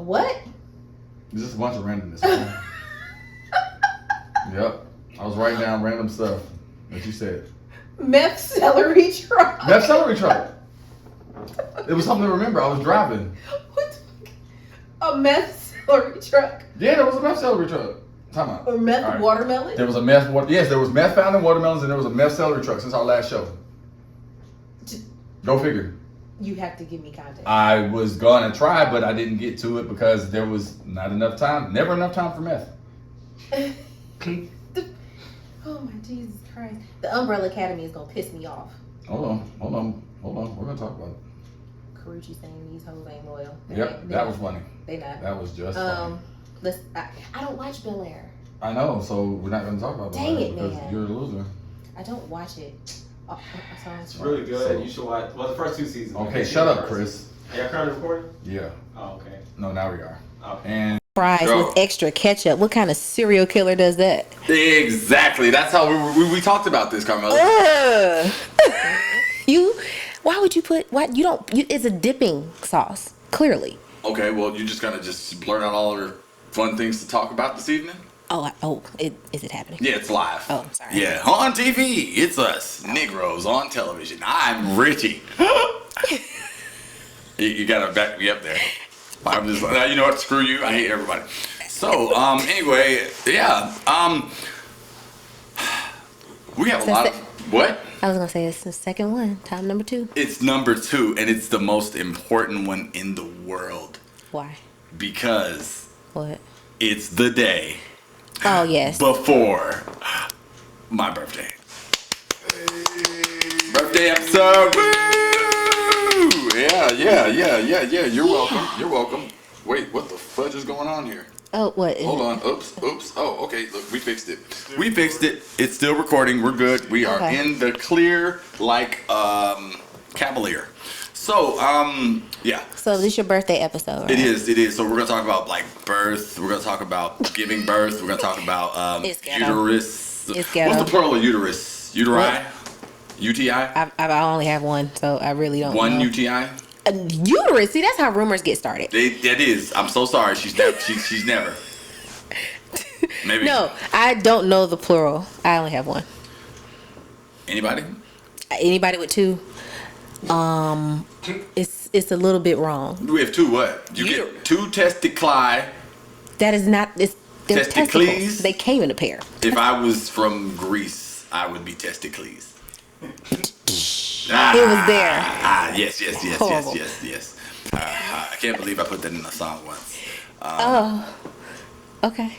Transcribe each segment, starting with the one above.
what? It's just a bunch of randomness. Yep. I was writing down random stuff that you said. Meth celery truck. Meth celery truck. It was something to remember. I was driving. What the fuck? A meth celery truck. Yeah, there was a meth celery truck. Time out. Or meth watermelon? There was a meth. Yes, there was meth found in watermelons, and there was a meth celery truck since our last show. Go figure. You have to give me context. I was gonna try, but I didn't get to it because there was not enough time. Never enough time for meth. Oh my Jesus Christ! The Umbrella Academy is gonna piss me off. Hold on. We're gonna talk about it. Karuchi saying these hoes ain't loyal. That was funny. They not. That was just funny. I don't watch Bel Air. I know, so we're not gonna talk about Dang Bel Air it, because man. you're a loser. I don't watch it. It's really good. You should watch. Well, the first 2 seasons. Okay, shut up, Chris. Are you currently recording? Yeah. Oh, okay. No, now we are. Okay. And fries with extra ketchup. What kind of serial killer does that? exactly. That's how we talked about this, Carmela. Why would you put? What you don't? It's a dipping sauce. Clearly. Okay, well, you're just gonna just blurt out all our fun things to talk about this evening. Is it happening? Yeah, it's live. Oh, I'm sorry. Yeah, on TV, it's us, Negroes on television. I'm Richie. you gotta back me up there. I'm just, you know what? Screw you. I hate everybody. So, anyway, yeah. We have a lot of what? I was gonna say it's the second one. Time number 2. It's number 2, and it's the most important one in the world. Why? Because what? It's the day. Oh yes. Before my birthday. Birthday episode. Woo! Yeah. You're welcome. Wait, what the fudge is going on here? Oh, what? Hold on. Oops. Oh, okay. Look, we fixed it. It's still recording. We're good. We are in the clear like Cavalier. So, yeah. So this is your birthday episode, right? It is. So we're gonna talk about like birth. We're gonna talk about giving birth. We're gonna talk about uterus. It's ghetto. What's the plural of uterus? Uteri? What? UTI? I only have one, so I really don't know. One UTI? Uterus. See, that's how rumors get started. That is. I'm so sorry. She's never. Maybe. No, I don't know the plural. I only have one. Anybody? Anybody with 2? It's a little bit wrong. We have 2 what? You get 2 testiculi. That is not. They're Testicles? testicles. They came in a pair. If I was from Greece, I would be testicles. It was there. Yes. I can't believe I put that in a song once. Okay.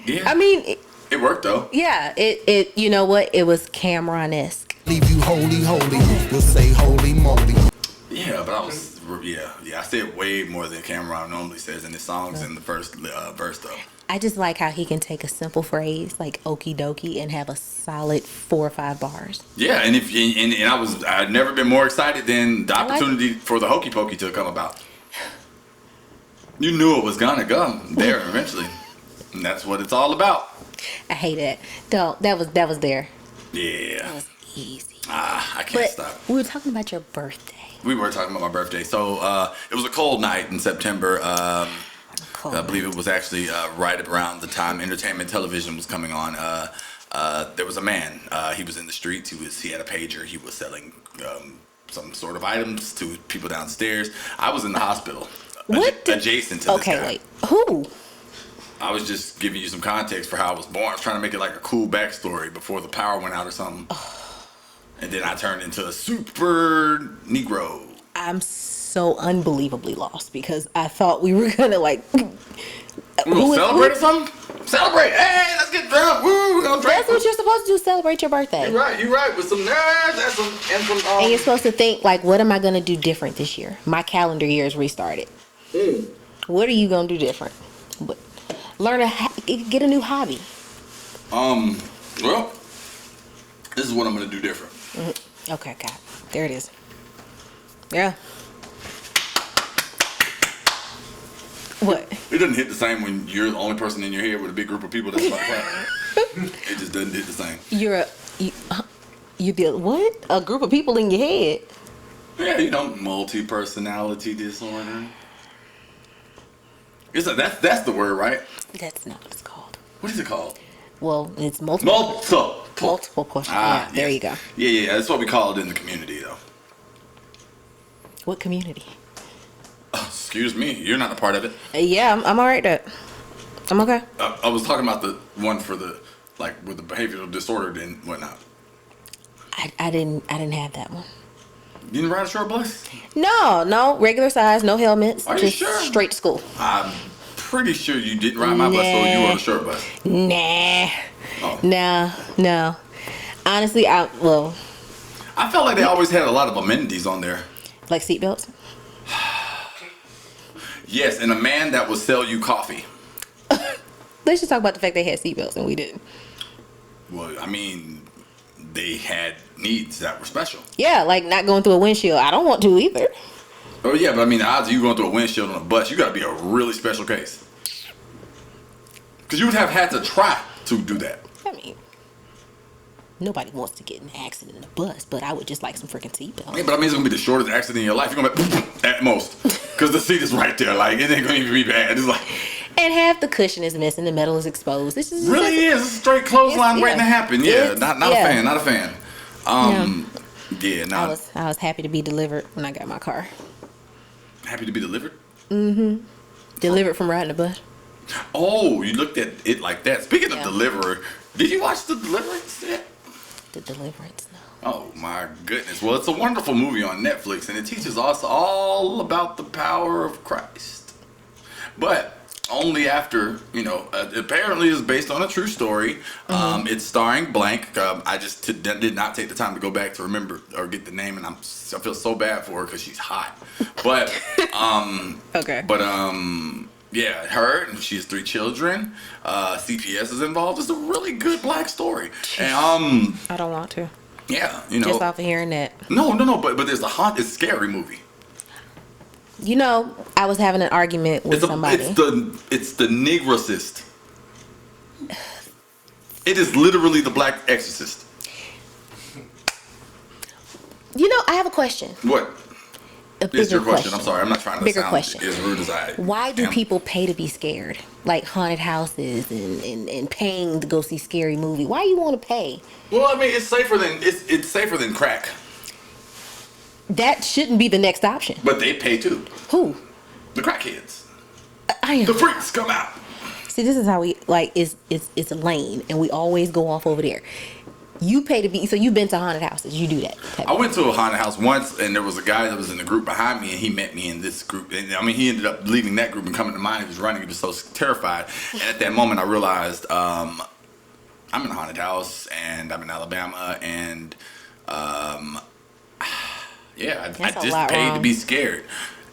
Yeah. I mean, it worked though. Yeah. It. You know what? It was Cameron-esque. Leave you holy, we'll say holy moly. Yeah, but I said way more than Cameron normally says in his songs in the first verse though. I just like how he can take a simple phrase like okie dokie and have a solid 4 or 5 bars. Yeah, and I'd never been more excited than the opportunity for the hokey pokey to come about. You knew it was gonna come there eventually, and that's what it's all about. I hate it. That was there. Yeah. That was easy. I can't stop. We were talking about your birthday. We were talking about my birthday. So it was a cold night in September. I believe it was actually right around the time entertainment television was coming on. There was a man. He was in the streets. He had a pager. He was selling some sort of items to people downstairs. I was in the hospital. Adjacent to this guy. Okay, wait. Who? I was just giving you some context for how I was born. I was trying to make it like a cool backstory before the power went out or something. And then I turned into a super Negro. I'm so unbelievably lost because I thought we were gonna like. We're gonna celebrate something? Celebrate! Hey, let's get drunk! Woo, we're gonna drink. That's what you're supposed to do. Celebrate your birthday. You're right. With some nerds and some. And you're supposed to think like, what am I gonna do different this year? My calendar year is restarted. What are you gonna do different? Learn get a new hobby. Well, this is what I'm gonna do different. Okay, God, there it is. Yeah. What? It doesn't hit the same when you're the only person in your head with a big group of people that's about to clap. It just doesn't hit the same. You did what? A group of people in your head? Yeah, multi-personality disorder. That's the word, right? That's not what it's called. What is it called? Well, it's multiple portion. Yeah, there you go. Yeah. That's what we call it in the community, though. What community? Excuse me, you're not a part of it. Yeah, I'm all right. I'm okay. I was talking about the one for the with the behavioral disorder and whatnot. I didn't have that one. You didn't ride a short bus? No, regular size, no helmets. Are you just sure? Straight to school. I'm pretty sure you didn't ride my bus, so you were on a short bus. Nah. Oh. No. Honestly, I felt like they always had a lot of amenities on there. like seatbelts. Yes, and a man that would sell you coffee. Let's just talk about the fact they had seatbelts and we didn't. Well, I mean, they had needs that were special. Yeah, like not going through a windshield. I don't want to either. Oh yeah, but I mean, the odds of you going through a windshield on a bus, you got to be a really special case. Because you would have had to try to do that. I mean, nobody wants to get in an accident in a bus, but I would just like some freaking seatbelts. Yeah, but I mean, it's going to be the shortest accident in your life. You're going to be at most. Because the seat is right there. Like, it ain't going to even be bad. It's like... And half the cushion is missing. The metal is exposed. This is really is. It's a straight clothesline waiting to happen. Yeah, not a fan. Yeah, I was happy to be delivered when I got my car. Happy to be delivered? Mm-hmm. Delivered from riding the bus. Oh, you looked at it like that. Speaking of Deliverer, did you watch The Deliverance yet? The Deliverance, no. Oh my goodness. Well, it's a wonderful movie on Netflix, and it teaches us all about the power of Christ. But only after, apparently it's based on a true story. Mm-hmm. It's starring blank. I just did not take the time to go back to remember or get the name, and I feel so bad for her because she's hot. But, okay. But, yeah, her, and she has 3 children. CPS is involved. It's a really good black story. And, I don't want to. Yeah, just off of hearing that. No, but there's the scary movie. I was having an argument with somebody. It's the Negrocist. It is literally the Black Exorcist. I have a question. What? It's your question. I'm sorry. I'm not trying to sound question. as rude as I am. Why do people pay to be scared? Like haunted houses and paying to go see scary movie. Why you want to pay? Well, I mean, it's safer than crack. That shouldn't be the next option. But they pay too. Who? The crackheads. The freaks come out. See, this is how we it's a lane, and we always go off over there. You pay to be, so you've been to haunted houses. You do that. I went to a haunted house once, and there was a guy that was in the group behind me, and he met me in this group. And I mean, he ended up leaving that group and coming to mine. He was running. He was so terrified. And at that moment, I realized I'm in a haunted house, and I'm in Alabama, and yeah, I just paid to be scared.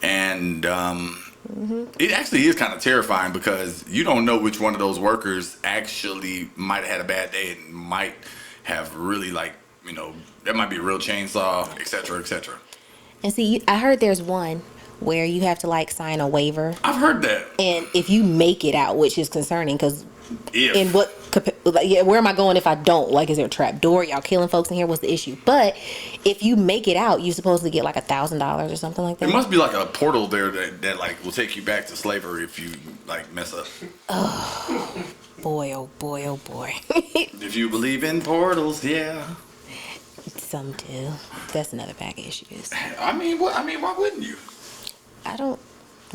And it actually is kind of terrifying because you don't know which one of those workers actually might have had a bad day and might have really that might be a real chainsaw, etc., etc. And see, I heard there's one where you have to sign a waiver. I've heard that. And if you make it out, which is concerning because where am I going if I don't? Is there a trap door? Y'all killing folks in here? What's the issue? But if you make it out, you're supposed to get $1,000 or something like that. It must be like a portal there that will take you back to slavery if you mess up. Oh boy! Oh boy! Oh boy! If you believe in portals, yeah. Some do. That's another bag of issues. I mean, why wouldn't you? I don't.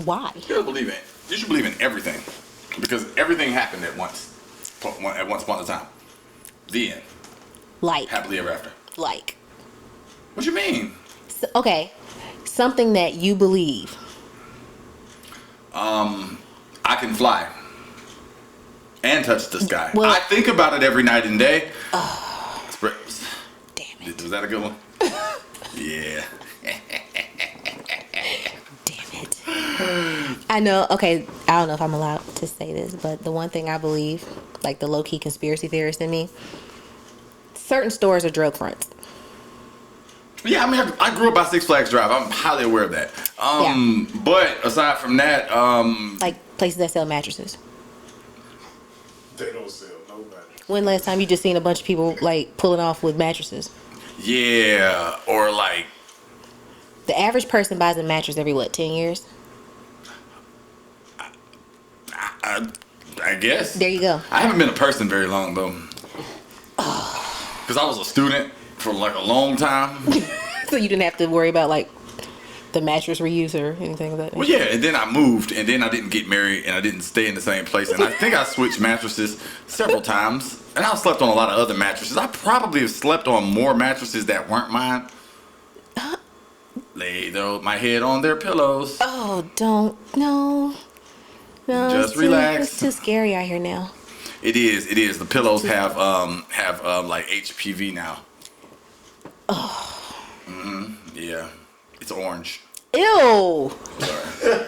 Why? You should believe in everything. Because everything happened at once upon a time. The end. Happily ever after. What you mean? Okay. Something that you believe. I can fly. And touch the sky. Well, I think about it every night and day. Damn it. Was that a good one? Yeah. I know, okay, I don't know if I'm allowed to say this, but the one thing I believe, the low-key conspiracy theorist in me, certain stores are drug fronts. Yeah, I mean, I grew up by Six Flags Drive. I'm highly aware of that. But aside from that, places that sell mattresses. They don't sell no mattresses. When last time you just seen a bunch of people pulling off with mattresses? Yeah, or the average person buys a mattress every 10 years? I guess. There you go. I haven't been a person very long though. Because I was a student for like a long time. So you didn't have to worry about like the mattress reuse or anything like that? Well, yeah, and then I moved, and then I didn't get married, and I didn't stay in the same place. And I think I switched mattresses several times. And I've slept on a lot of other mattresses. I probably have slept on more mattresses that weren't mine. Lay my head on their pillows. Oh, don't. No. Just relax. It's too scary out here now. It is. The pillows have like HPV now. Oh. Yeah. It's orange. Ew. Sorry.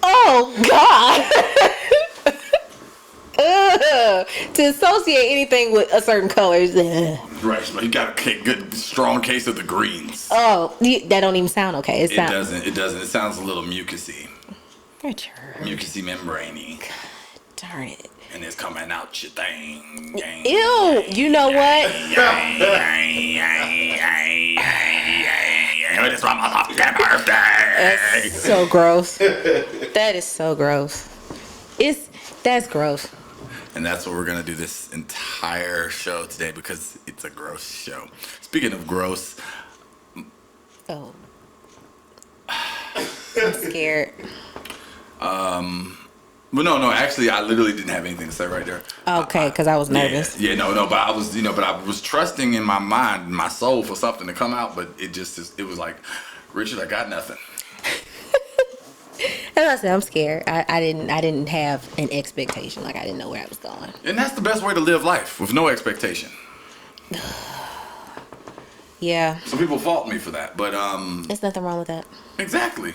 Oh, God. To associate anything with a certain color is Right. So you got a good, strong case of the greens. oh, that don't even sound okay. It doesn't. It sounds a little mucusy. Richard. Mucusy membraney. Darn it. And it's coming out your thing. Ew. You know what? It's my motherfucking birthday. That's so gross. That is so gross. That's gross. And that's what we're gonna do this entire show today because it's a gross show. Speaking of gross, Oh. I'm scared. well, no, actually, I literally didn't have anything to say right there. Okay, because I was nervous. Yeah, no, but I was, but I was trusting in my mind, my soul for something to come out, but it was like, Richard, I got nothing. As I said, I'm scared. I didn't have an expectation. Like I didn't know where I was going. And that's the best way to live life, with no expectation. Yeah. Some people fault me for that, but There's nothing wrong with that. exactly.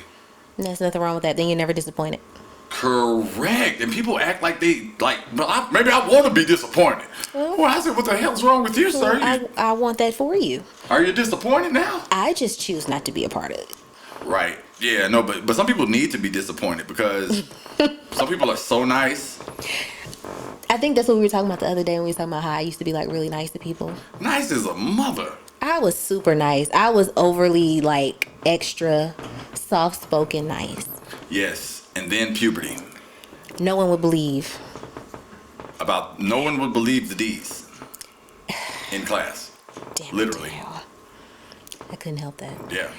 There's nothing wrong with that. Then you're never disappointed. Correct. And people act like maybe I want to be disappointed. Well, I said, what the hell's wrong with you, sir? I want that for you. Are you disappointed now? I just choose not to be a part of it. Right. Yeah, no, but some people need to be disappointed because some people are so nice. I think that's what we were talking about the other day when we were talking about how I used to be like really nice to people. Nice as a mother. I was super nice. I was overly like extra soft-spoken nice. Yes, and then puberty. No one would believe. No one would believe the D's in class. Damn Literally. It, Dale. I couldn't help that. Yeah.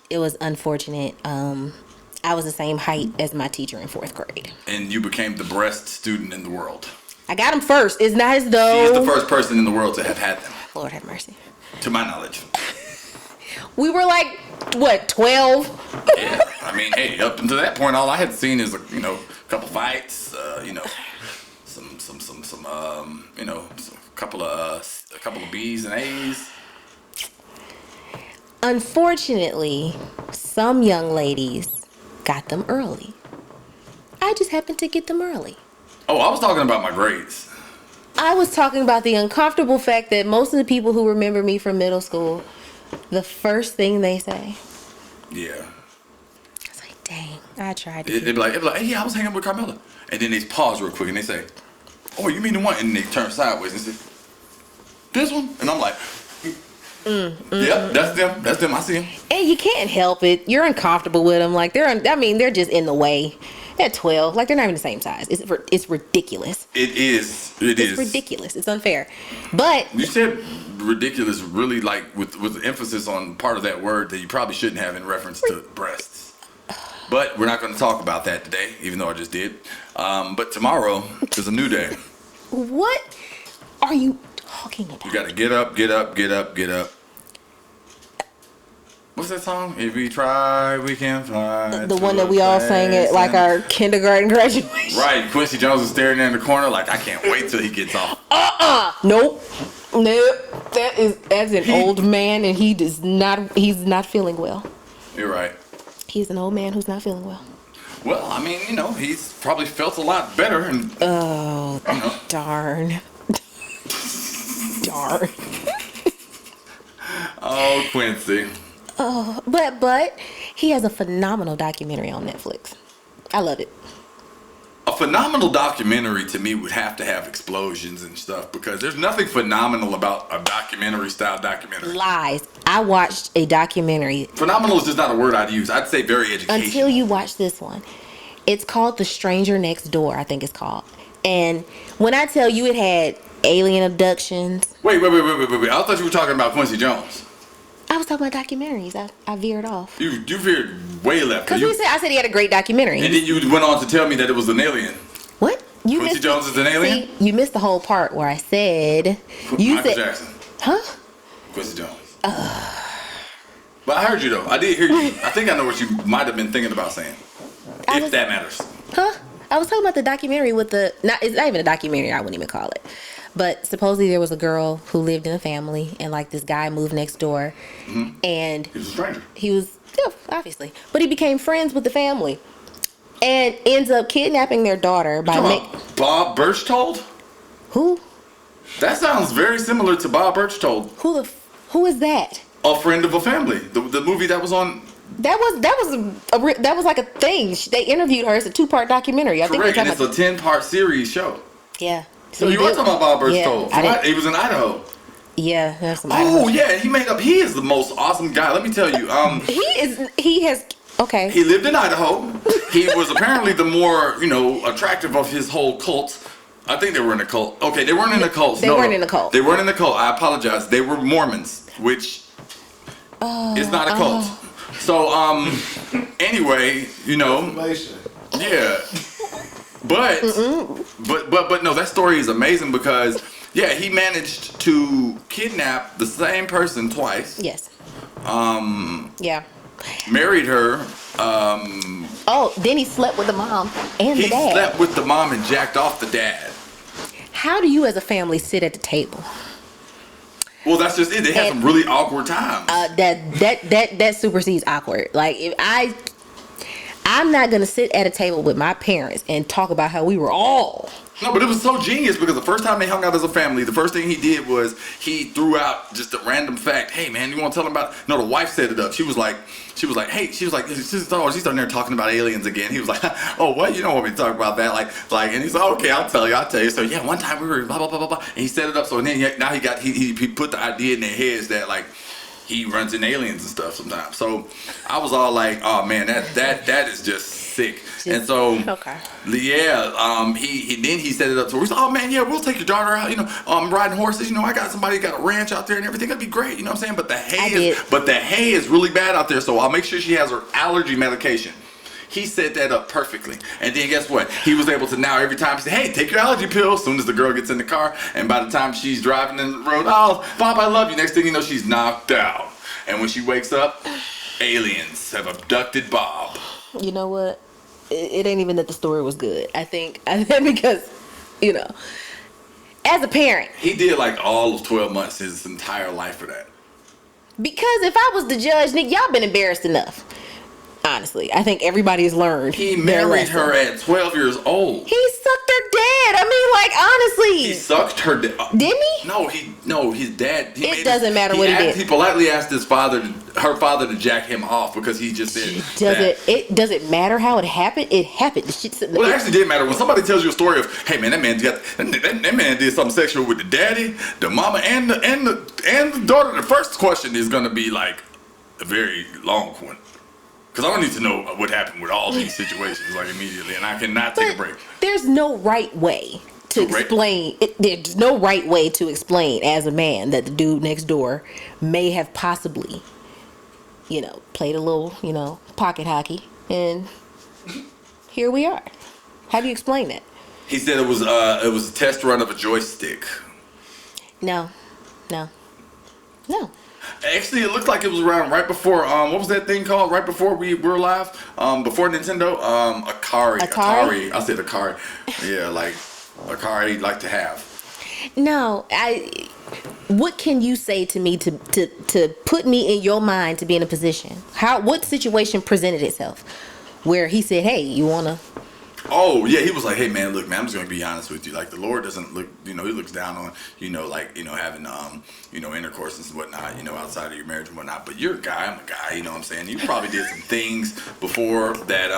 It was unfortunate. I was the same height as my teacher in 4th grade. And you became the breast student in the world. I got him first. It's not as though... She is the first person in the world to have had them. Lord have mercy. To my knowledge. We were like, what, 12? Yeah. I mean, hey, up until that point, all I had seen is, a couple fights, a couple of B's and A's. Unfortunately, some young ladies got them early. I just happened to get them early. Oh, I was talking about my grades. I was talking about the uncomfortable fact that most of the people who remember me from middle school, the first thing they say. Yeah. I was like, dang, I tried to. They'd be like, hey, yeah, I was hanging with Carmela. And then they pause real quick and they say, oh, you mean the one? And they turn sideways and say, this one? And I'm like, yep, that's them. That's them. I see them. And you can't help it. You're uncomfortable with them. Like they're just in the way. At 12, like they're not even the same size. It's ridiculous. It's ridiculous. It's unfair. But you said ridiculous, really, like with emphasis on part of that word that you probably shouldn't have in reference to breasts. But we're not going to talk about that today, even though I just did. But tomorrow is a new day. What are you talking about? You got to get up, get up, get up, get up. What's that song? If we try, we can fly. The one that we all sang at like our kindergarten graduation. Right. Quincy Jones is staring in the corner like, I can't wait till he gets off. Nope. That's an old man and he's not feeling well. You're right. He's an old man who's not feeling well. Well, I mean, he's probably felt a lot better. And Darn. Darn. Oh, Quincy. Oh, but he has a phenomenal documentary on Netflix. I love it. A phenomenal documentary to me would have to have explosions and stuff because there's nothing phenomenal about a documentary-style documentary. Lies. I watched a documentary. Phenomenal is just not a word I'd use. I'd say very educational. Until you watch this one. It's called The Stranger Next Door, I think it's called. And when I tell you it had alien abductions. Wait. I thought you were talking about Quincy Jones. I was talking about documentaries. I veered off. You veered way left. Because I said he had a great documentary. And then you went on to tell me that it was an alien. What? Quincy Jones is an alien? See, you missed the whole part where I said... Michael Jackson. Huh? Quincy Jones. But I heard you, though. I did hear you. I think I know what you might have been thinking about saying. If that matters. Huh? I was talking about the documentary with the... It's not even a documentary, I wouldn't even call it. But supposedly there was a girl who lived in a family, and like this guy moved next door. Mm-hmm. And... He was a stranger. He was... Yeah, obviously. But he became friends with the family. And ends up kidnapping their daughter by Bob Birchtold? Who? That sounds very similar to Bob Birchtold. Who is that? A Friend of a Family. The movie that was on. That was like a thing. They interviewed her. It's a 2-part documentary. I Correct, and it's a 10-part series show. Yeah. So you were talking about Bob Birchtold. Yeah, he was in Idaho. Yeah, that's some Idaho. Oh yeah, he is the most awesome guy. Let me tell you. Okay. He lived in Idaho. He was apparently the more, attractive of his whole cult. I think they were in a cult. Okay, they weren't in a cult. They weren't in a cult. They weren't in a cult. I apologize. They were Mormons, which is not a cult. So, anyway, yeah. But no, that story is amazing because, yeah, he managed to kidnap the same person twice. Yes. Yeah. Married her. Then he slept with the mom and the dad. He slept with the mom and jacked off the dad. How do you as a family sit at the table? Well, that's just it. They had some really awkward times. That supersedes awkward. Like I'm not gonna sit at a table with my parents and talk about how we were all. No, but it was so genius because the first time they hung out as a family, the first thing he did was he threw out just a random fact. Hey, man, you want to tell him about? No, the wife set it up. She was like, hey, she's starting there talking about aliens again. He was like, oh, what? You don't want me to talk about that? And he's like, okay, I'll tell you. So yeah, one time we were blah blah blah blah blah, and he set it up. So then he put the idea in their heads that like he runs in aliens and stuff sometimes. So I was all like, oh man, that is just sick. And so he set it up. So we said, oh man, yeah, we'll take your daughter out. Riding horses. I got somebody got a ranch out there and everything. That'd be great. You know what I'm saying? But the hay is really bad out there. So I'll make sure she has her allergy medication. He set that up perfectly. And then guess what? He was able to now every time say, hey, take your allergy pill. As soon as the girl gets in the car, and by the time she's driving in the road, oh, Bob, I love you. Next thing you know, she's knocked out. And when she wakes up, aliens have abducted Bob. You know what? It ain't even that the story was good. I think because, as a parent. He did like all of 12 months, his entire life for that. Because if I was the judge, Nick, y'all been embarrassed enough. Honestly, I think everybody's learned. He married her at 12 years old. He sucked her dead. Honestly. He sucked her dead. Didn't he? No, his dad. It doesn't matter what he did. He politely asked her father to jack him off because he just said Does it matter how it happened? It happened. Well, it actually did matter. When somebody tells you a story of, hey man, that man did something sexual with the daddy, the mama, and the daughter, the first question is gonna be like a very long one. Because I don't need to know what happened with all these situations like immediately, and I cannot take a break. There's no right way to explain. There's no right way to explain as a man that the dude next door may have possibly, played a little, pocket hockey, and here we are. How do you explain that? He said it was a test run of a joystick. No. Actually, it looked like it was around right before, what was that thing called? Right before we were live? Before Nintendo? Atari. I said Atari. Yeah, like Atari like to have. No, what can you say to me to put me in your mind to be in a position? What situation presented itself where he said, hey, you want to... Oh, yeah, he was like, hey, man, look, man, I'm just going to be honest with you. Like, the Lord doesn't look, he looks down on, having, intercourse and whatnot, outside of your marriage and whatnot. But you're a guy, I'm a guy, you know what I'm saying? You probably did some things before that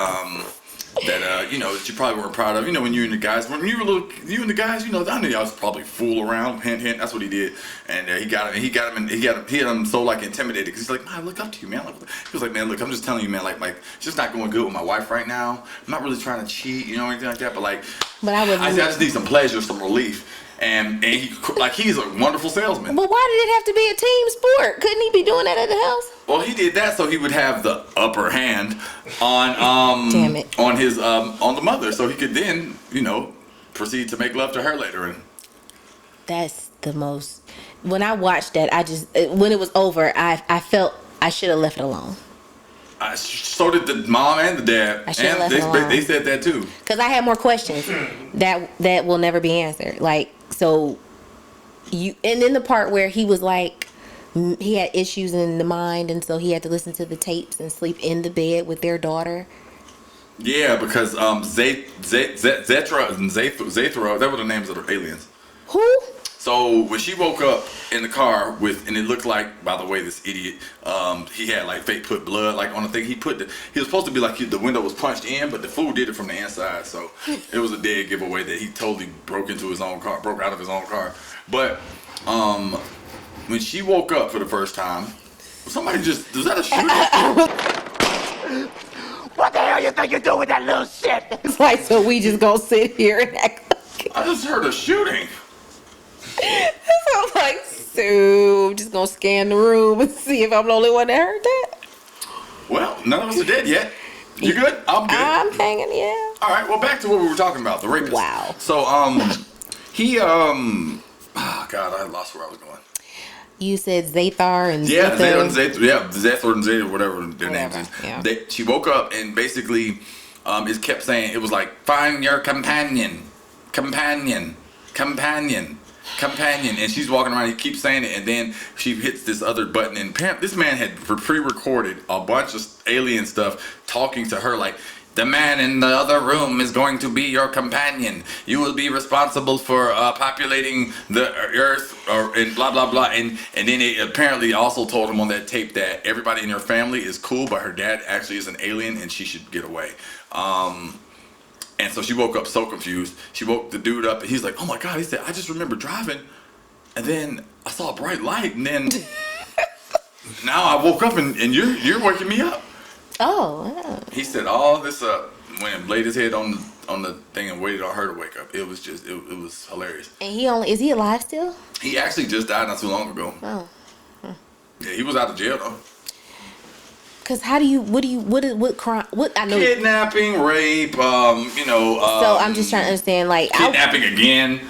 that that you probably weren't proud of. When you and the guys, when you were little, you and the guys, I know y'all was probably fool around, hint, hint. That's what he did, and he had him so like intimidated because he's like, man, I look up to you, man. He was like, man, look, I'm just telling you, man, like it's just not going good with my wife right now. I'm not really trying to cheat, anything like that, but I just need some pleasure, some relief. And he's a wonderful salesman. But why did it have to be a team sport? Couldn't he be doing that at the house? Well, he did that so he would have the upper hand on Damn it. on his on the mother, so he could then proceed to make love to her later. And that's the most. When I watched that, when it was over, I felt I should have left it alone. So did the mom and the dad, and they said that too. Because I had more questions that will never be answered. And then the part where he was like, he had issues in the mind, and so he had to listen to the tapes and sleep in the bed with their daughter. Yeah, because Zetra and Zathra, that were the names of the aliens. Who? So when she woke up in the car and it looked like, by the way, this idiot, he had fake put blood on the thing. He was supposed to be the window was punched in, but the fool did it from the inside. So it was a dead giveaway that he totally broke out of his own car. But when she woke up for the first time, was that a shooting? What the hell you think you're doing with that little shit? It's so we just gonna sit here and act like I just heard a shooting. I'm like, so I'm just gonna scan the room and see if I'm the only one that heard that. Well, none of us are dead yet. You good? I'm good. I'm hanging, yeah. All right, well, back to what we were talking about, the rapist. Wow. So, he, oh, God, I lost where I was going. You said Zathar and Zathar and Zathar, whatever their names is. Yeah. She woke up and basically it kept saying, it was like, find your companion. And she's walking around, he keeps saying it, and then she hits this other button, and this man had pre-recorded a bunch of alien stuff talking to her like, the man in the other room is going to be your companion. You will be responsible for populating the earth, and blah, blah, blah. And then it apparently also told him on that tape that everybody in her family is cool, but her dad actually is an alien and she should get away. And so she woke up so confused. She woke the dude up and he's like, oh my God. He said, I just remember driving and then I saw a bright light and then now I woke up and you're waking me up. Oh, yeah. He set all this up, went and laid his head on the thing and waited on her to wake up. It was just, it was hilarious. And is he alive still? He actually just died not too long ago. Oh. Yeah, he was out of jail though. Cause what crime, I know. Kidnapping, rape, So I'm just trying to understand, kidnapping again.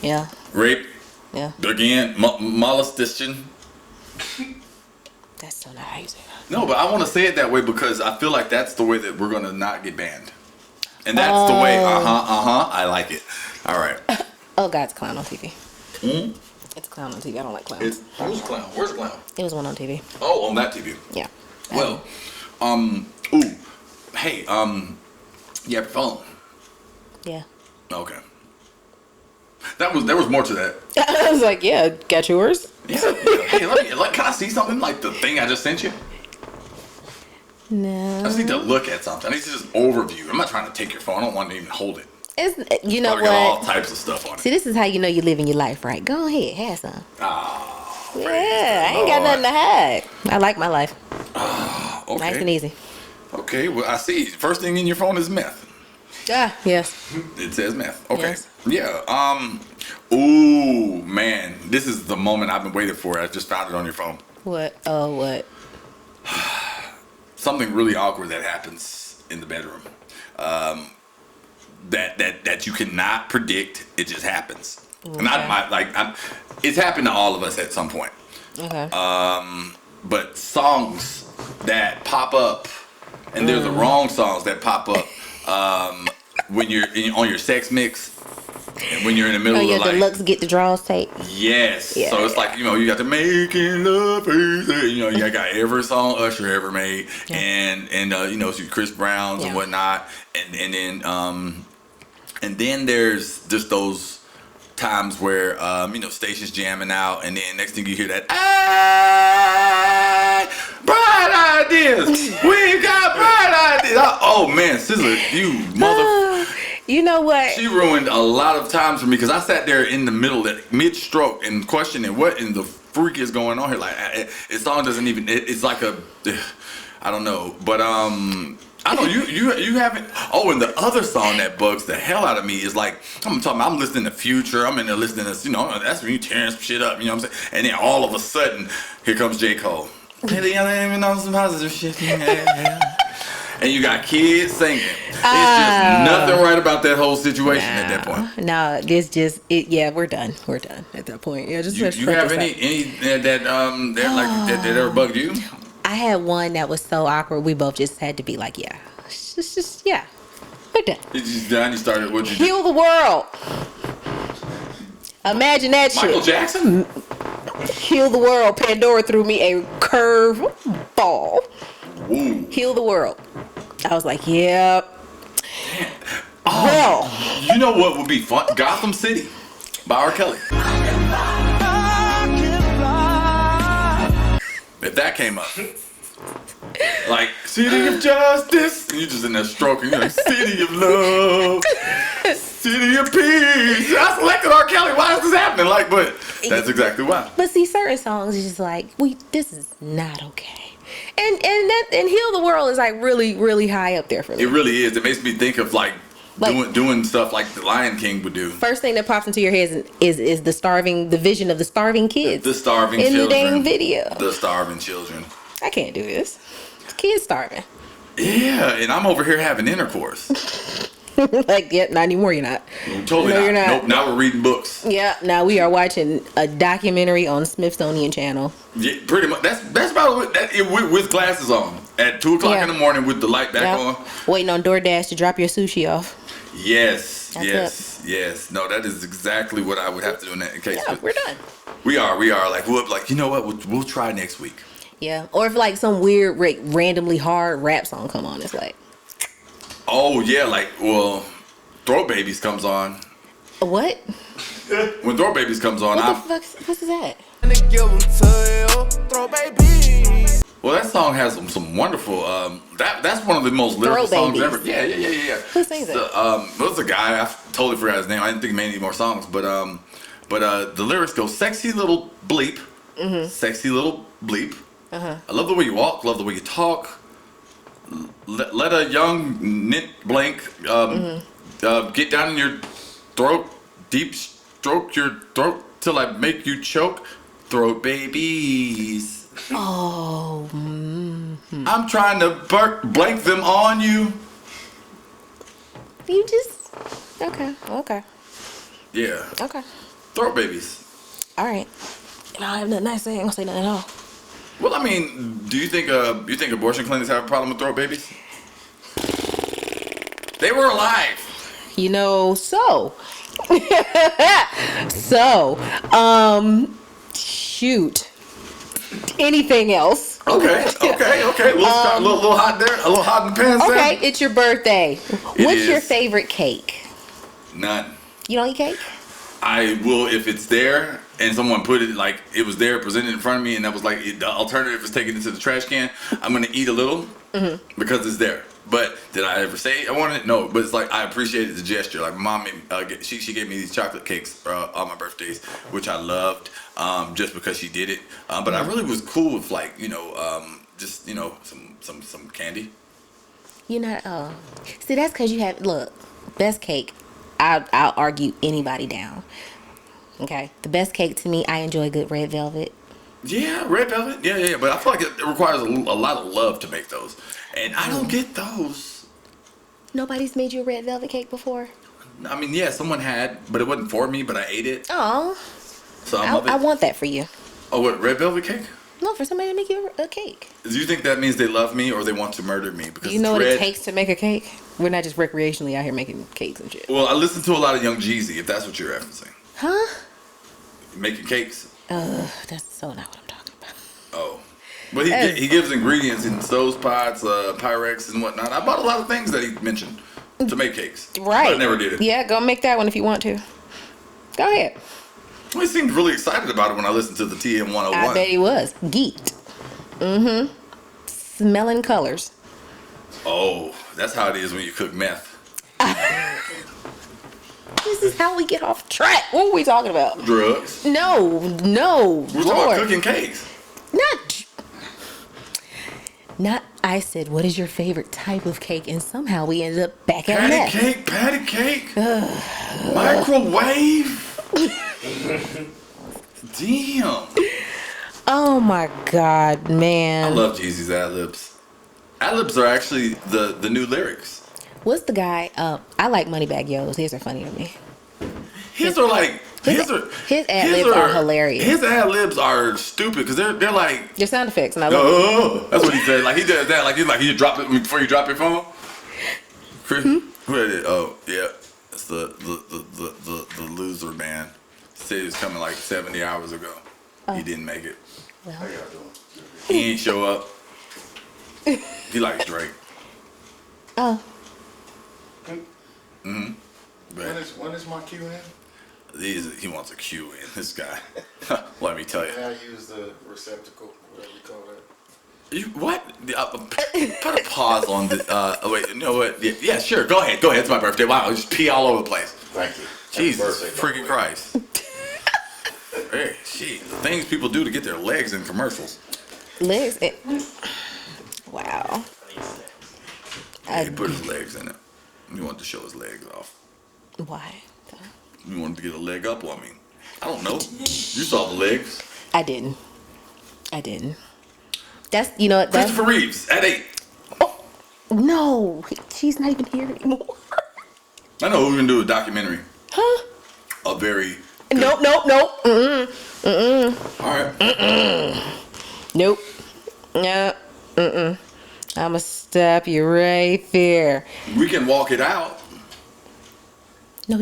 Yeah. Rape. Yeah. Again, molestation. That's so not how you say that. No, but I want to say it that way because I feel like that's the way that we're going to not get banned. And that's the way, I like it. All right. Oh, God, it's a clown on TV. Hmm? It's a clown on TV. I don't like clowns. Who's a clown? Where's the clown? It was one on TV. Oh, on that TV. Yeah. Well, hey, you have your phone? Yeah. Okay. There was more to that. I was like, yeah, got yours? Yeah. Hey, can I see something like the thing I just sent you? No. I just need to look at something. I need to just overview. I'm not trying to take your phone. I don't want to even hold it. You know Probably what? got all types of stuff on it. See, this is how you know you're living your life, right? Go ahead, have some. Oh, Yeah, I ain't got nothing to hide. I like my life. Okay. Nice and easy. Okay, well, I see. First thing in your phone is meth. Ah, yes. It says meth. Okay. Yes. Yeah. Ooh, man. This is the moment I've been waiting for. I just found it on your phone. What? Oh, what? Something really awkward that happens in the bedroom. That you cannot predict. It just happens. Okay. It's happened to all of us at some point. Okay. But songs that pop up, and they're the wrong songs that pop up when you're on your sex mix, and when you're in the middle of your deluxe get the draws tape. Yes. Yeah, so it's like, you got the making love, you got every song Usher ever made, and Chris Brown's and whatnot, and then there's just those times where stations jamming out, and then next thing you hear that, bright ideas, we've got bright Oh man, Scissor, you mother. You know what? She ruined a lot of times for me because I sat there in the middle, mid-stroke, and questioning what in the freak is going on here. Like, his song doesn't even. It's like a, I don't know, but I know you haven't. Oh, and the other song that bugs the hell out of me is like I'm listening to Future. I'm in there listening to that's when you tearing some shit up. You know what I'm saying? And then all of a sudden, here comes J. Cole. Hey, I don't even know some positive shit. And you got kids singing. It's just nothing right about that whole situation at that point. No, it's just it. Yeah, we're done. We're done at that point. Yeah, just you have any that ever bugged you? I had one that was so awkward. We both just had to be like, yeah, it's just yeah, we're done. You just done. You started. What you Heal the world. Imagine that shit. Michael Jackson. Heal the world. Pandora threw me a curve ball. Ooh. Heal the world. I was like, yep. Oh, you know what would be fun? Gotham City by R. Kelly. If that came up, like City of Justice, and you just in there stroking, you're like City of Love, City of Peace. I selected R. Kelly. Why is this happening? Like, but that's exactly why. But see, certain songs is just like, this is not okay. And Heal the World is like really, really high up there for me. It really is. It makes me think of like doing stuff like the Lion King would do. First thing that pops into your head is the vision of the starving kids. The starving in children. In the dang video. The starving children. I can't do this. The kids starving. Yeah, and I'm over here having intercourse. Like, yep, not anymore. You're not. Totally no, not. You're not. Nope. Now we're reading books. Yeah. Now we are watching a documentary on Smithsonian Channel. Yeah, pretty much. That's about with glasses on at 2:00 in the morning with the light back on. Waiting on DoorDash to drop your sushi off. Yes. Yes. No, that is exactly what I would have to do in that case. Yeah, we're done. We are. Like, you know what? We'll try next week. Yeah. Or if like some weird, randomly hard rap song come on, it's like. Oh yeah, Throat Babies comes on. What? When Throat Babies comes on, what's that? Well, that song has some wonderful. That's one of the most lyrical songs ever. Yeah. Who sings it? It was a guy. I totally forgot his name. I didn't think he made any more songs, but the lyrics go, "Sexy little bleep, sexy little bleep. I love the way you walk, love the way you talk. Let a young knit blank get down in your throat, deep stroke your throat till I make you choke. Throat babies. Oh. I'm trying to blank them on you." You just okay. Yeah. Okay. Throat babies. All right. And I have nothing nice to say. I ain't gonna say nothing at all. Well, I mean, do you think abortion clinics have a problem with throat babies? They were alive. Shoot. Anything else? Okay. A little hot there, a little hot in the pants. Okay, it's your birthday. What's your favorite cake? None. You don't eat cake? I will if it's there and someone put it like it was there, presented in front of me, and that was like the alternative is taking it to the trash can. I'm gonna eat a little because it's there. But did I ever say I wanted it? No. But it's like I appreciated the gesture. Like my mom, she gave me these chocolate cakes on my birthdays, which I loved just because she did it. But I really was cool with like just some candy. You're not. See, that's because you have best cake. I'll argue anybody down. Okay, the best cake to me, I enjoy good red velvet. Yeah, red velvet. Yeah. But I feel like it requires a lot of love to make those, and I don't get those. Nobody's made you a red velvet cake before? I mean, yeah, someone had, but it wasn't for me. But I ate it. Oh, so I want that for you. Oh, what, red velvet cake? No, for somebody to make you a cake. Do you think that means they love me or they want to murder me? Because you know what it takes to make a cake? We're not just recreationally out here making cakes and shit. Well, I listen to a lot of Young Jeezy, if that's what you're referencing. Huh? Making cakes. That's so not what I'm talking about. Oh. But he gives ingredients in those pots, Pyrex and whatnot. I bought a lot of things that he mentioned to make cakes. Right. But I never did it. Yeah, go make that one if you want to. Go ahead. Well, he seemed really excited about it when I listened to the TM 101. I bet he was. Geeked. Smelling colors. Oh, that's how it is when you cook meth. This is how we get off track. What are we talking about? Drugs. No. We're talking about cooking cakes. Not. I said, what is your favorite type of cake? And somehow we ended up back at meth. Patty cake. Microwave. Damn. Oh my God, man. I love Jeezy's ad-libs. Ad-libs are actually the new lyrics. What's the guy? I like Moneybag Yo's. His are funny to me. His ad-libs are hilarious. His ad-libs are stupid because they're like... Your sound effects. And I love That's what he said. Like he does that. Like you drop it before you drop your phone. Who did it? Oh, yeah. It's the loser man. Said he was coming like 70 hours ago. Oh. He didn't make it. Well. How y'all doing? He ain't show up. He likes Drake. Oh. Mm-hmm. When is my cue in? He wants a cue in. This guy. Let me tell you. How I use the receptacle, whatever you call that. You what? Put a pause on the. Wait, you know what? Yeah, sure. Go ahead. It's my birthday. Wow, I just pee all over the place. Thank you. Jesus Happy freaking birthday, Christ. Hey, shit. The things people do to get their legs in commercials. Legs. Wow. Yeah, he put his legs in it. He wanted to show his legs off. Why? He wanted to get a leg up on me. I don't know. You saw the legs. I didn't. That's that's Christopher Reeves at 8. Oh, no, she's not even here anymore. I know we're gonna do a documentary. Huh? A very. Nope. All right. Nope. No. I'ma stop you right there. We can walk it out. No,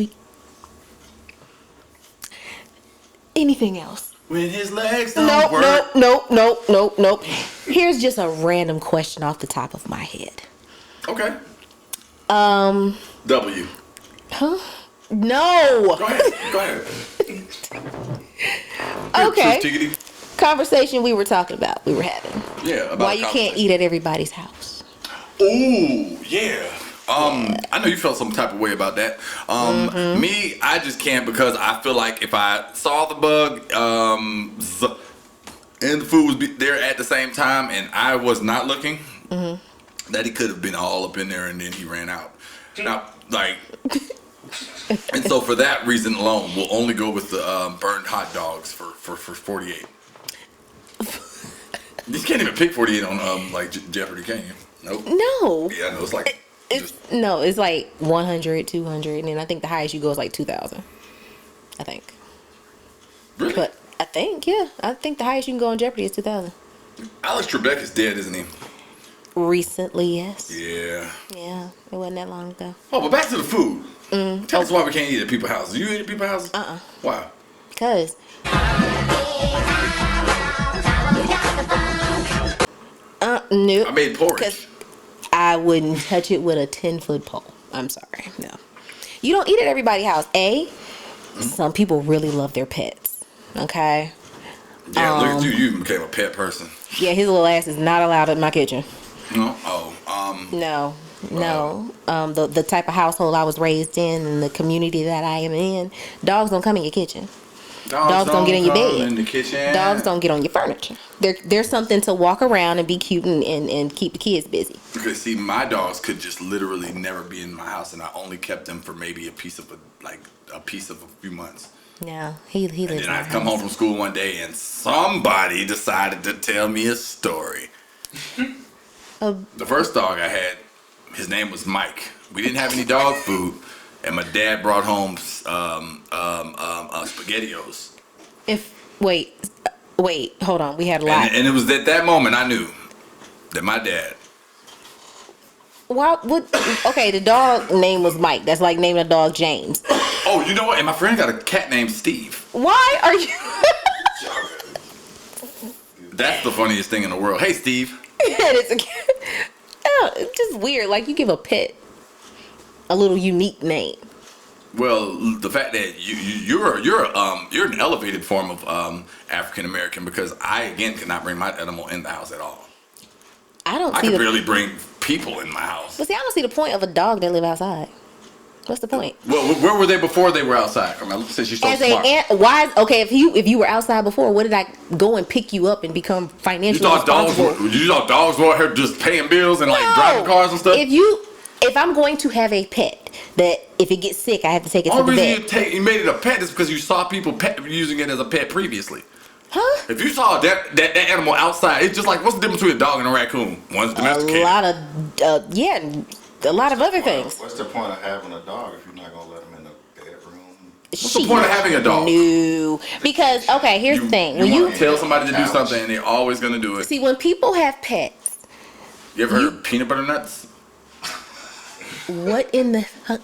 anything else? When his legs don't work. Nope. Here's just a random question off the top of my head. Okay. W. Huh? No. Go ahead. Okay. Tiggity. Conversation we were having. Yeah. About Why you can't eat at everybody's house? Ooh, yeah. I know you felt some type of way about that. Me, I just can't because I feel like if I saw the bug, and the food was there at the same time, and I was not looking, that he could have been all up in there, and then he ran out. Now, like, and so for that reason alone, we'll only go with the burned hot dogs for 48. You can't even pick 48 on like Jeopardy, can you? Nope. No. Yeah, no, it's like. It's like 100, 200, and then I think the highest you go is like 2,000. I think. Really? But I think the highest you can go on Jeopardy is 2,000. Alex Trebek is dead, isn't he? Recently, yes. Yeah. Yeah, it wasn't that long ago. Oh, but back to the food. Tell us why we can't eat at people's houses. You eat at people's houses? Why? Because nope. I made porridge. I wouldn't touch it with a 10-foot pole. I'm sorry. No. You don't eat at everybody's house. Some people really love their pets. Okay? Yeah, look at you. You became a pet person. Yeah, his little ass is not allowed in my kitchen. No? No. The type of household I was raised in and the community that I am in, dogs don't come in your kitchen. Dogs don't get in your bed. In the kitchen. Dogs don't get on your furniture. There's something to walk around and be cute and keep the kids busy. Because see, my dogs could just literally never be in my house, and I only kept them for maybe a piece of a few months. No, he lives in And then my I'd come home from school one day, and somebody decided to tell me a story. The first dog I had, his name was Mike. We didn't have any dog food, and my dad brought home SpaghettiOs. Wait, hold on. We had a lot. And it was at that moment I knew that my dad. Okay, the dog name was Mike. That's like naming a dog James. Oh, you know what? And my friend got a cat named Steve. Why are you? That's the funniest thing in the world. Hey, Steve. It's just weird. Like you give a pet a little unique name. Well, the fact that you're an elevated form of African American because I again could not bring my animal in the house at all. I could barely bring people in my house. But see, I don't see the point of a dog that live outside. What's the point? Well, where were they before they were outside? I mean, since you're so smart. Okay, if you were outside before, what did I go and pick you up and become financially responsible? You thought dogs were out here just paying bills and like driving cars and stuff? If I'm going to have a pet, that if it gets sick, I have to take it to the vet. You made it a pet is because you saw people using it as a pet previously. Huh? If you saw that animal outside, it's just like, what's the difference between a dog and a raccoon? One's domesticated. A lot of other things. What's the point of having a dog if you're not gonna let them in the bedroom? What's the point of having a dog? No, because here's the thing. When you tell somebody to do something, and they're always gonna do it. See, when people have pets, you ever heard of peanut butter nuts? What is that?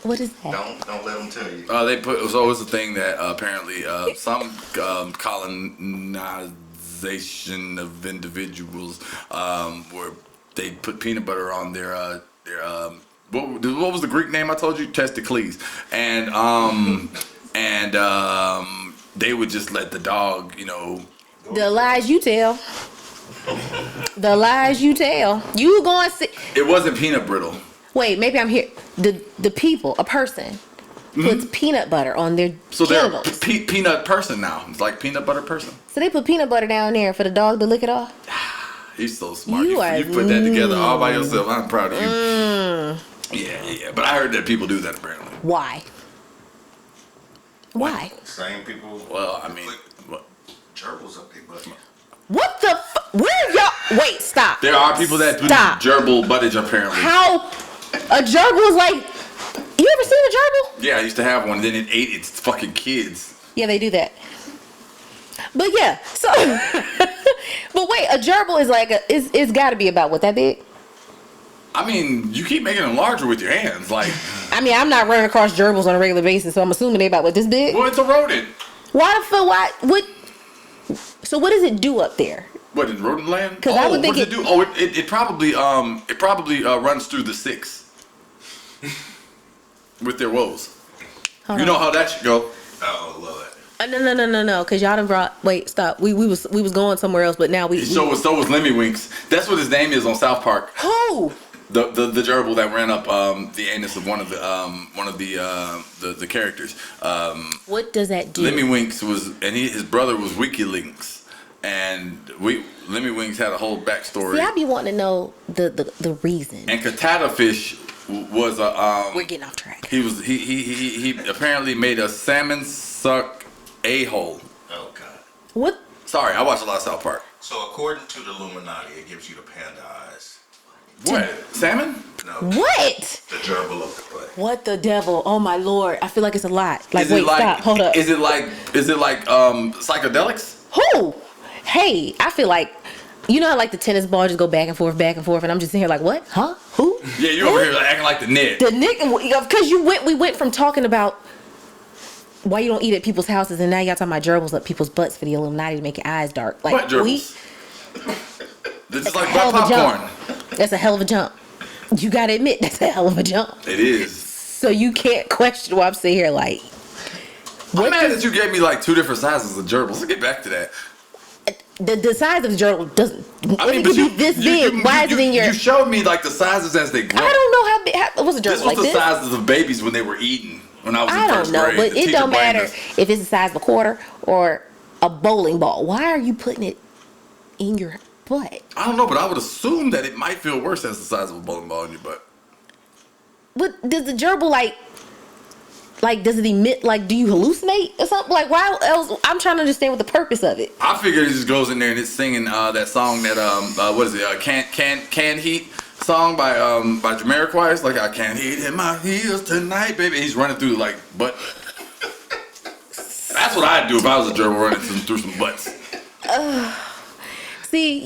Don't let them tell you. They put it's a thing that apparently some colonization of individuals where they put peanut butter on their what was the Greek name I told you? Testicles. And they would just let the dog, The lies you tell. The lies you tell. You going to see. It wasn't peanut brittle. Wait, maybe I'm here. The people, a person, puts peanut butter on their genitals. They're a peanut person now. It's like peanut butter person. So they put peanut butter down there for the dog to lick it off? He's so smart. You put that together all by yourself. I'm proud of you. Yeah. But I heard that people do that apparently. Why? Why? Same people. Well, I mean, gerbils up their butt. What the where y'all? Wait, stop. There are people that do gerbil buttage apparently. How? A gerbil is like, you ever seen a gerbil? Yeah, I used to have one. Then it ate its fucking kids. Yeah, they do that. But yeah, so. But wait, a gerbil is like it's got to be about what, that big? I mean, you keep making them larger with your hands, like. I mean, I'm not running across gerbils on a regular basis, so I'm assuming they about what, this big? Well, it's a rodent. Why? So what does it do up there? What, in rodent land? Because I would think it do? Oh, it probably runs through the six with their woes. You know how that should go. Oh Lord. No. Because y'all done brought. Wait, stop. We was going somewhere else, but now So was Lemmy Winks. That's what his name is on South Park. Who? The gerbil that ran up the anus of one of the characters. What does that do? Lemmy Winks his brother was WikiLinks, and Lemmy Winks had a whole backstory. See, I be wanting to know the reason. And Katata Fish was a We're getting off track. He apparently made a salmon suck a-hole. Oh God. What? Sorry, I watch a lot of South Park. So according to the Illuminati, it gives you the panda eyes. What? Salmon? No. What? The gerbil of the butt. What the devil? Oh my Lord! I feel like it's a lot. Stop. Hold up. Is it like psychedelics? Who? Hey, I feel like, you know how like the tennis ball just go back and forth, and I'm just sitting here like, what? Huh? Who? Yeah, you over here acting like the Ned. The nigga, because we went from talking about why you don't eat at people's houses, and now y'all talking about gerbils up people's butts for the Illuminati to make your eyes dark. Like, what gerbils? This is like butt popcorn. That's a hell of a jump. You gotta admit, that's a hell of a jump. It is. So you can't question why I'm sitting here like. I'm mad that you gave me like two different sizes of gerbils. Let's get back to that. The size of the gerbil doesn't. I mean, it could be this big. Why is it in your? You showed me like the sizes as they grow. I don't know how big. What's a gerbil this was like the this? sizes of babies when they were eating. When I was in first grade. I don't know, but it don't matter if it's the size of a quarter or a bowling ball. Why are you putting it in your butt? I don't know, but I would assume that it might feel worse as the size of a bowling ball in your butt. But does the gerbil like does it emit, like, do you hallucinate or something? Like, why else? I'm trying to understand what the purpose of it. I figured it just goes in there and it's singing that song that what is it? Can Heat song by Jamiroquai. It's like, I can't heat in my heels tonight, baby. He's running through like butt. That's what I'd do if I was a gerbil running through some butts. See,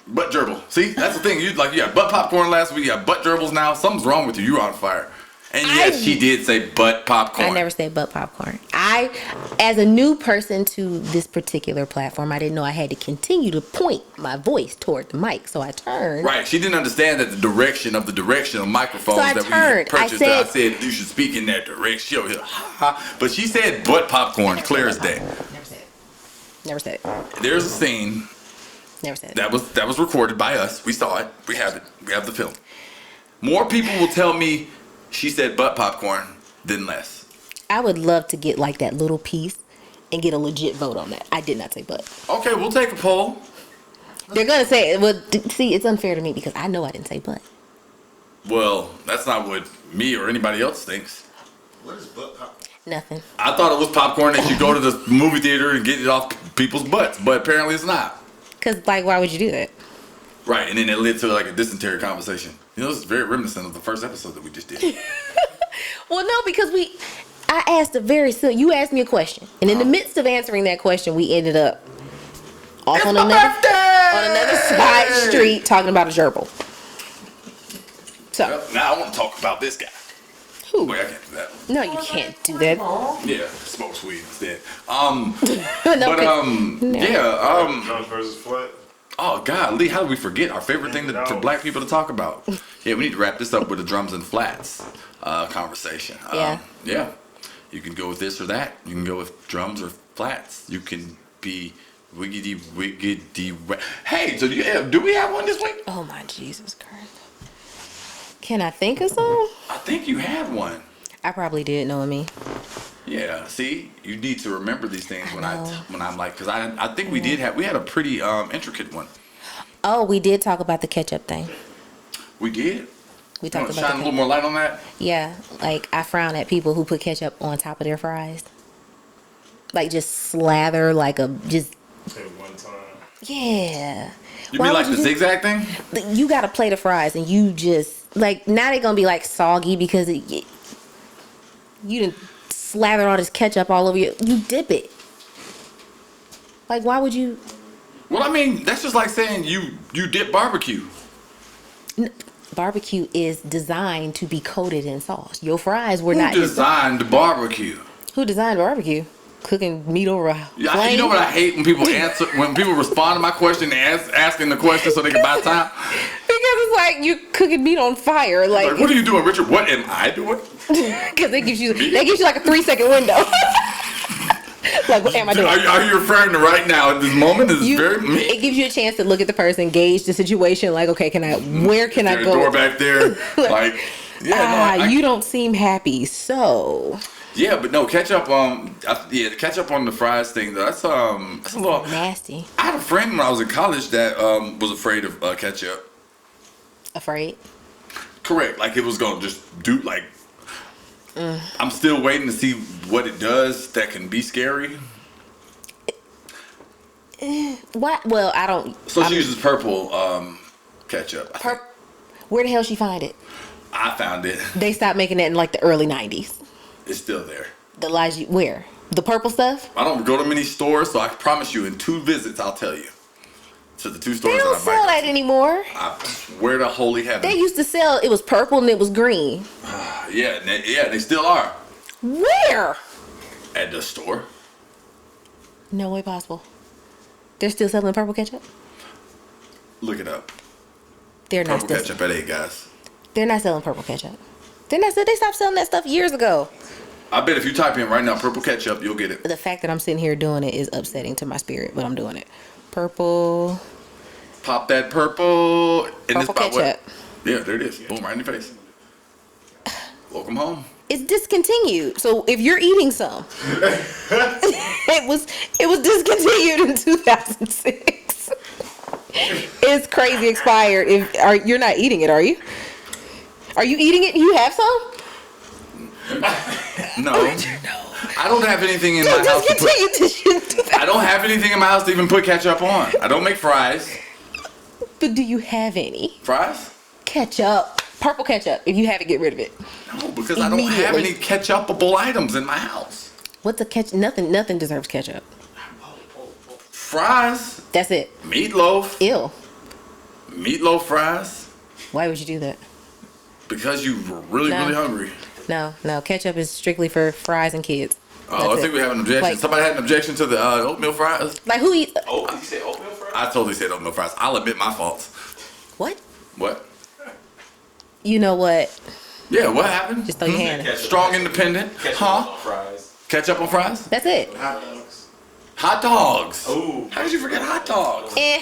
butt gerbil. See, that's the thing. You had butt popcorn last week. You got butt gerbils now. Something's wrong with you. You're on fire. And yes, she did say butt popcorn. I never said butt popcorn. As a new person to this particular platform, I didn't know I had to continue to point my voice toward the mic, so I turned. Right. She didn't understand that the direction of microphones that we purchased. I said you should speak in that direction. But she said butt popcorn, clear as day. Never said it. There's a scene Never said it. That was recorded by us. We saw it. We have it. We have the film. More people will tell me she said butt popcorn than less. I would love to get like that little piece and get a legit vote on that. I did not say butt. Okay, we'll take a poll. They're gonna say it. Well, see, it's unfair to me because I know I didn't say butt. Well, that's not what me or anybody else thinks. What is butt pop? Nothing. I thought it was popcorn that you go to the movie theater and get it off people's butts, but apparently it's not. Cause like, why would you do that? Right, and then it led to like a dysentery conversation. You know, this is very reminiscent of the first episode that we just did. Well, no, because I asked a very simple. You asked me a question, and in the midst of answering that question, we ended up off on another side street talking about a gerbil. So Well, now I want to talk about this guy. who? Wait, I can't do that. No, you can't do that. Yeah, smokes weed instead. No, Drums versus flat. Oh God, Lee, how did we forget our favorite thing for black people to talk about? Yeah, we need to wrap this up with a drums and flats conversation. Yeah. Yeah. You can go with this or that. You can go with drums or flats. You can be wiggity. Hey, so do we have one this week? Oh my Jesus Christ! Can I think of some? I think you had one. I probably did, knowing me. Yeah. See, you need to remember these things when know. I'm like, because I think we had a pretty intricate one. Oh, we did talk about the ketchup thing. We did. We You talked want to about shine a the little more light on that? Yeah, like I frown at people who put ketchup on top of their fries. Like just slather like a just Say one time. yeah. You Why mean like would the you zigzag thing? You got a plate of fries and you just like now they're gonna be like soggy because you didn't slather all this ketchup all over you. You dip it. Like why would you? Well, I mean, that's just like saying you dip barbecue. Barbecue is designed to be coated in sauce. Your fries were Who not designed barbecue? Who designed barbecue? Cooking meat over a Yeah, flame? you know what I hate when people respond to my question and asking the question so they can buy time. Because it's like you cooking meat on fire, Like, what are you doing, Richard? What am I doing? Because that gives you like a 3-second window. Like, what am I doing? Are you referring to right now at this moment? It gives you a chance to look at the person, gauge the situation. Like, okay, where can I There's go? a door back there. Like, yeah, no, you don't seem happy, so. Yeah, but no ketchup. The ketchup on the fries thing. That's a little nasty. I had a friend when I was in college that was afraid of ketchup. Afraid? Correct. Like it was gonna just do like. I'm still waiting to see what it does. That can be scary. What? Well, I don't. So she uses purple ketchup. Where the hell she find it? I found it. They stopped making that in like the early 90s. It's still there. The Lige, where? The purple stuff? I don't go to many stores, so I promise you, in 2 visits, I'll tell you. To the 2 stores They don't that I sell that anymore. I swear to holy heaven. They used to sell. It was purple and it was green. Yeah, they still are. Where? At the store. No way possible. They're still selling purple ketchup? Look it up. They're not Purple still. ketchup at 8, guys. They're not selling purple ketchup. They stopped selling that stuff years ago. I bet if you type in right now purple ketchup, you'll get it. The fact that I'm sitting here doing it is upsetting to my spirit, but I'm doing it. Purple. Pop that purple. And Purple ketchup. Yeah, there it is. Boom, right in your face. Welcome home. It's discontinued. So if you're eating some, it was discontinued in 2006. It's crazy expired. You're not eating it, are you? Are you eating it? You have some? No. I don't have anything in my house to put. I don't have anything in my house to even put ketchup on. I don't make fries. But do you have any? Fries? Ketchup. Purple ketchup. If you have it, get rid of it. No, because I don't have any ketchupable items in my house. What's a ketchup? Nothing deserves ketchup. Fries. That's it. Meatloaf. Ew. Meatloaf fries. Why would you do that? Because you were really hungry. No. Ketchup is strictly for fries and kids. Oh, I think we have an objection. Like, somebody had an objection to the oatmeal fries. Like who eats? Oh, did you say oatmeal fries? I totally said oatmeal fries. I'll admit my faults. What? What? You know what? Yeah, what happened? Just throw your hand. Strong independent. Ketchup Huh? on fries. Ketchup on fries? That's it. Hot dogs. Hot dogs. Ooh. How did you forget hot dogs? Eh,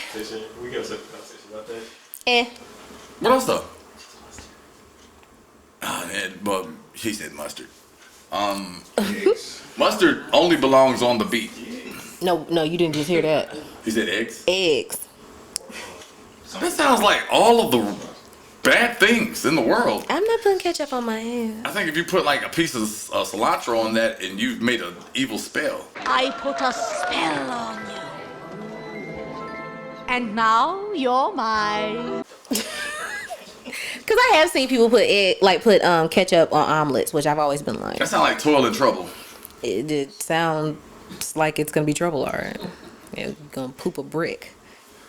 We got a conversation about that. eh. What else though? Well, he said mustard. Mustard only belongs on the beef. No, you didn't just hear that. He said eggs. Eggs. That sounds like all of the bad things in the world. I'm not putting ketchup on my eggs. I think if you put like a piece of cilantro on that and you've made an evil spell. I put a spell on you. And now you're mine. Cause I have seen people put ketchup on omelets, which I've always been like, That sounds like toil and trouble. it sounds like it's gonna be trouble, all right. Yeah, gonna poop a brick.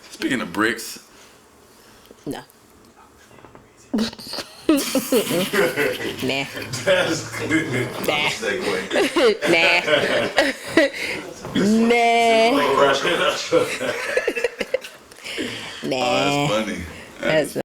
Speaking of bricks, No. Nah. That's good. Nah. Segue. Nah. Nah. that's funny. That's